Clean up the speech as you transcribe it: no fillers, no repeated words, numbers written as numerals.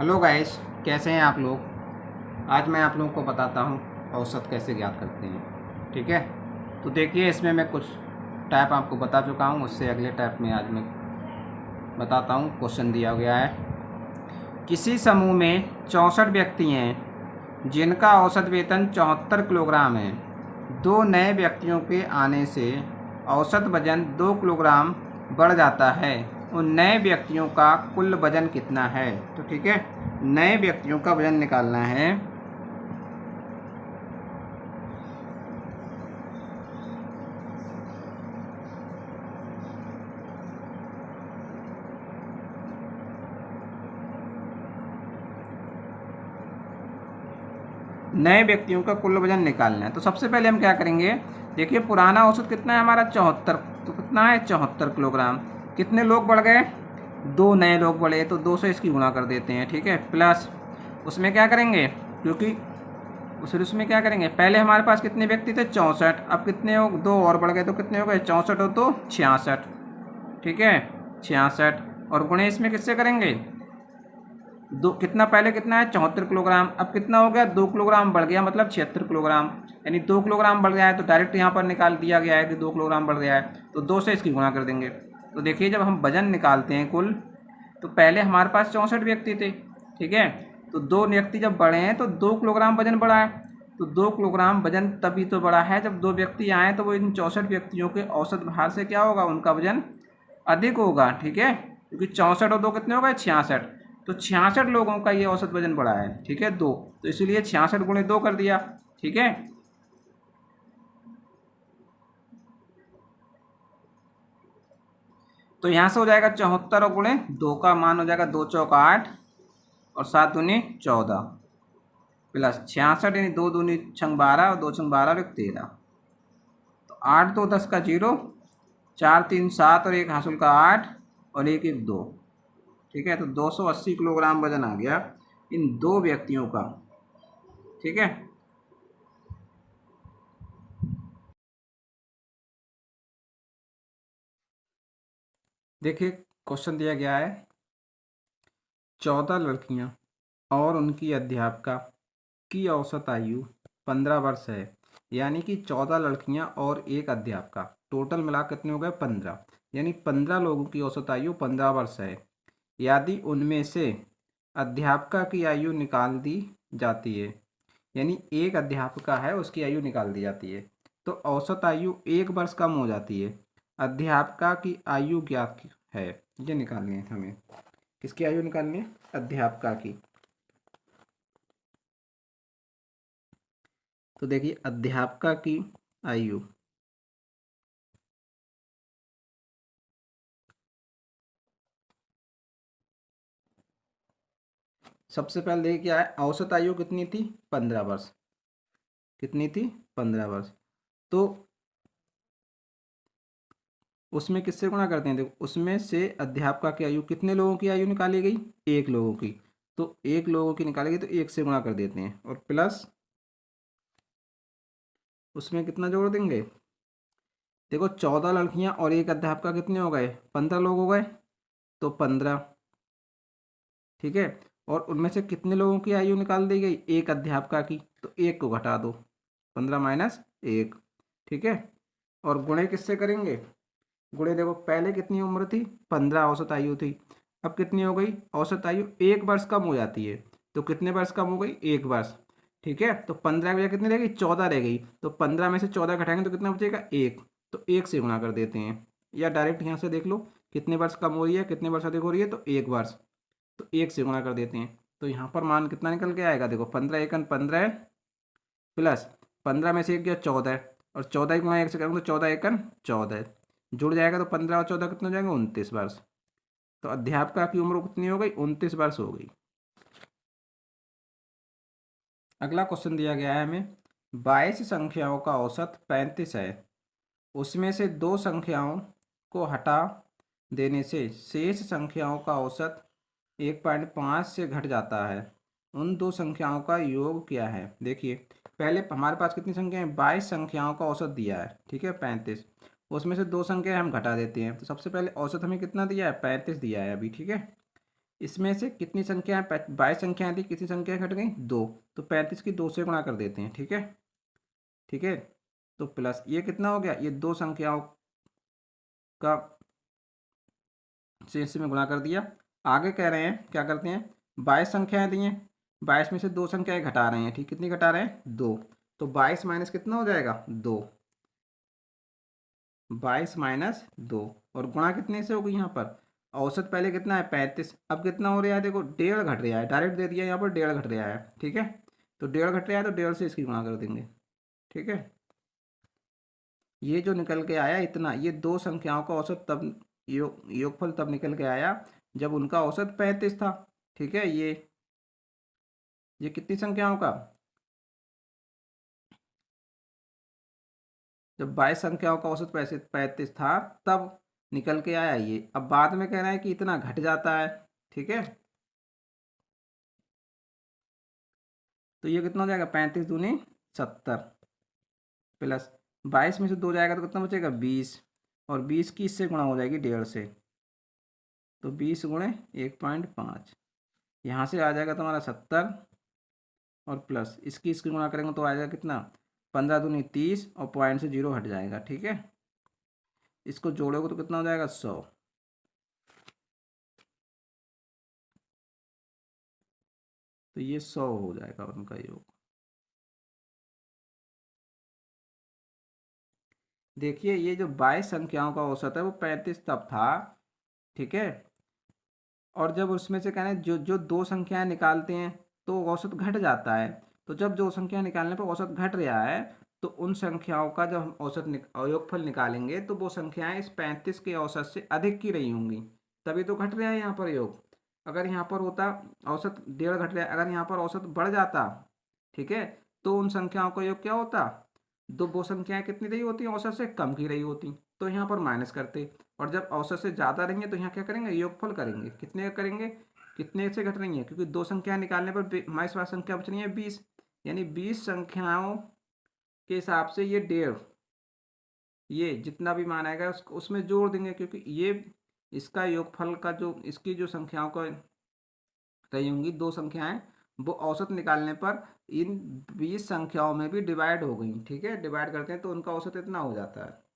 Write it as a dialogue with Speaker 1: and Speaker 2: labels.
Speaker 1: Hello guys, कैसे हैं आप लोग। आज मैं आप लोगों को बताता हूँ औसत कैसे ज्ञात करते हैं। ठीक है, तो देखिए इसमें मैं कुछ टाइप आपको बता चुका हूँ। उससे अगले टाइप में आज मैं बताता हूँ। क्वेश्चन दिया गया है, किसी समूह में 64 व्यक्ति हैं जिनका औसत वेतन 74 किलोग्राम है। दो नए व्यक्तियों के आने से औसत वजन 2 किलोग्राम बढ़ जाता है। उन नए व्यक्तियों का कुल वजन कितना है। तो ठीक है, नए व्यक्तियों का वजन निकालना है। नए व्यक्तियों का कुल वजन निकालना है। तो सबसे पहले हम क्या करेंगे, देखिए पुराना औसत कितना है हमारा 74। तो कितना है 74 किलोग्राम। कितने लोग बढ़ गए, दो नए लोग बढ़े, तो 2 से इसकी गुणा कर देते हैं। ठीक है, प्लस उसमें क्या करेंगे, क्योंकि फिर उसमें क्या करेंगे, पहले हमारे पास कितने व्यक्ति थे 64। अब कितने हो, दो और बढ़ गए तो कितने हो गए 64 हो तो 66। ठीक है, 66 और गुणे इसमें किससे करेंगे, दो कितना, पहले कितना है 74 किलोग्राम, अब कितना हो गया 2 किलोग्राम बढ़ गया, मतलब 76 किलोग्राम। यानी 2 किलोग्राम बढ़ गया है तो डायरेक्ट यहाँ पर निकाल दिया गया है कि 2 किलोग्राम बढ़ गया है, तो 2 से इसकी गुणा कर देंगे। तो देखिए जब हम वजन निकालते हैं कुल, तो पहले हमारे पास 64 व्यक्ति थे। ठीक है, तो दो व्यक्ति जब बढ़े हैं तो 2 किलोग्राम वजन बढ़ा है। तो 2 किलोग्राम वजन तभी तो बढ़ा है जब दो व्यक्ति आए, तो वो इन 64 व्यक्तियों के औसत भार से क्या होगा, उनका वजन अधिक होगा। ठीक है, क्योंकि 64 और दो कितने हो गए 66, तो 66 लोगों का ये औसत वजन बढ़ा है। ठीक है, दो, तो इसीलिए 66 गुणे 2 कर दिया। ठीक है, तो यहाँ से हो जाएगा 74 और गुणे 2 का मान हो जाएगा 2 चौक 8 और 7 दूनी 14 प्लस 66, यानी 2 दूनी छंग 12 और 2 छंग 12 और 1 13। तो 8 2 10 का 0, 4 3 7 और 1 हासिल का 8 और 1 1 2। ठीक है, तो 280 किलोग्राम वजन आ गया इन दो व्यक्तियों का। ठीक है, देखिए क्वेश्चन दिया गया है, 14 लड़कियां और उनकी अध्यापिका की औसत आयु 15 वर्ष है। यानी कि 14 लड़कियां और एक अध्यापिका, टोटल मिला कितने हो गए 15, यानी 15 लोगों की औसत आयु 15 वर्ष है। यदि उनमें से अध्यापिका की आयु निकाल दी जाती है, यानी एक अध्यापिका है उसकी आयु निकाल दी जाती है, तो औसत आयु 1 वर्ष कम हो जाती है। अध्यापिका की आयु ज्ञात है, ये निकालनी है हमें। किसकी आयु निकालनी है, अध्यापिका की। तो देखिए अध्यापिका की आयु, सबसे पहले देखिए क्या है, औसत आयु कितनी थी 15 वर्ष। कितनी थी 15 वर्ष। तो उसमें किससे गुणा करते हैं, देखो उसमें से अध्यापिका की आयु, कितने लोगों की आयु निकाली गई, एक लोगों की, तो एक लोगों की निकाली गई तो एक से गुणा कर देते हैं और प्लस उसमें कितना जोड़ देंगे, देखो 14 लड़कियां और एक अध्यापिका कितने हो गए 15 लोग हो गए, तो 15। ठीक है, और उनमें से कितने लोगों की आयु निकाल दी गई, एक अध्यापिका की, तो एक को घटा दो, 15 माइनस 1। ठीक है, और गुणे किससे करेंगे, गुणे देखो पहले कितनी उम्र थी 15 औसत आयु थी, अब कितनी हो गई औसत आयु 1 वर्ष कम हो जाती है, तो कितने वर्ष कम हो गई 1 वर्ष। ठीक है, तो 15 की वजह कितनी रह गई 14 रह गई, तो 15 में से 14 घटाएंगे तो कितना बचेगा 1, तो 1 से गुणा कर देते हैं। या डायरेक्ट यहाँ से देख लो कितने वर्ष कम हो रही है कितने वर्ष अधिक हो रही है, तो 1 वर्ष, तो 1 से गुणा कर देते हैं। तो यहाँ पर मान कितना निकल के आएगा, देखो 15 एकन 15 प्लस 15 में से 1 गया 14, और 14 गुणा 1 से करूँगा तो 14 एकन 14 जुड़ जाएगा, तो 15 और 14 कितने हो जाएंगे 29 वर्ष। तो अध्यापिका की उम्र कितनी हो गई 29 वर्ष हो गई। अगला क्वेश्चन दिया गया है हमें, 22 संख्याओं का औसत 35 है। उसमें से दो संख्याओं को हटा देने से शेष संख्याओं का औसत 1.5 से घट जाता है। उन दो संख्याओं का योग क्या है। देखिए पहले हमारे पास कितनी संख्या है, 22 संख्याओं का औसत दिया है। ठीक है, 35, उसमें से दो संख्या हम घटा देते हैं, तो सबसे पहले औसत हमें कितना दिया है 35 दिया है अभी। ठीक है, इसमें से कितनी संख्याएं 22 संख्याएं थी, कितनी संख्या घट गई 2। तो 35 की 2 से गुणा कर देते हैं। ठीक है, ठीक है। तो प्लस ये कितना हो गया, ये दो संख्याओं का से इसमें गुणा कर दिया। आगे कह रहे हैं क्या करते हैं, 22 संख्याएं दी हैं, 22 में से दो संख्याएं घटा रहे हैं। ठीक, कितनी घटा रहे हैं 2। तो 22 माइनस कितना हो जाएगा 2, 22 माइनस 2। और गुणा कितने से होगी यहाँ पर, औसत पहले कितना है 35, अब कितना हो रहा है देखो 1.5 घट रहा है, डायरेक्ट दे दिया यहाँ पर 1.5 घट रहा है। ठीक है, तो 1.5 घट रहा है तो 1.5 से इसकी गुणा कर देंगे। ठीक है, ये जो निकल के आया इतना, ये दो संख्याओं का औसत तब योगफल तब निकल के आया जब उनका औसत 35 था। ठीक है, ये कितनी संख्याओं का, जब 22 संख्याओं का औसत 35 था तब निकल के आया ये। अब बाद में कह रहा है कि इतना घट जाता है। ठीक है, तो ये कितना हो जाएगा 35 दूनी 70 प्लस 22 में से 2 जाएगा तो कितना बचेगा 20, और 20 की इससे गुणा हो जाएगी 1.5 से, तो 20 गुणे 1.5, यहाँ से आ जाएगा तुम्हारा 70, और प्लस इसकी गुणा करेंगे तो आ जाएगा कितना 15 दूनी 30, और पॉइंट से 0 हट जाएगा। ठीक है, इसको जोड़ोगे तो कितना हो जाएगा 100। तो ये 100 हो जाएगा उनका योग। देखिए ये जो 22 संख्याओं का औसत है वो 35 तब था। ठीक है, और जब उसमें से कहने जो जो दो संख्याएं निकालते हैं तो औसत घट जाता है। तो जब दो संख्या निकालने पर औसत घट रहा है तो उन संख्याओं का जब हम योगफल निकालेंगे तो वो संख्याएं इस 35 के औसत से अधिक की रही होंगी, तभी तो घट रहा है यहाँ पर योग। अगर यहाँ पर होता औसत 1.5 घट रहा है, अगर यहाँ पर औसत बढ़ जाता, ठीक है, तो उन संख्याओं का योग क्या होता, दो वो संख्याएं कितनी रही होती औसत से कम की रही होती, तो यहाँ पर माइनस करते। और जब औसत से ज़्यादा रहेंगे तो यहाँ क्या करेंगे योगफल करेंगे, कितने का करेंगे, कितने से घट रही है, क्योंकि दो संख्या निकालने पर हमारे पास संख्या बच रही है 20, यानी 20 संख्याओं के हिसाब से ये 1.5, ये जितना भी मान आएगा उसमें जोड़ देंगे, क्योंकि ये इसका योगफल का जो इसकी जो संख्याओं का रही होंगी दो संख्याएं, वो औसत निकालने पर इन 20 संख्याओं में भी डिवाइड हो गई। ठीक है, डिवाइड करते हैं तो उनका औसत इतना हो जाता है।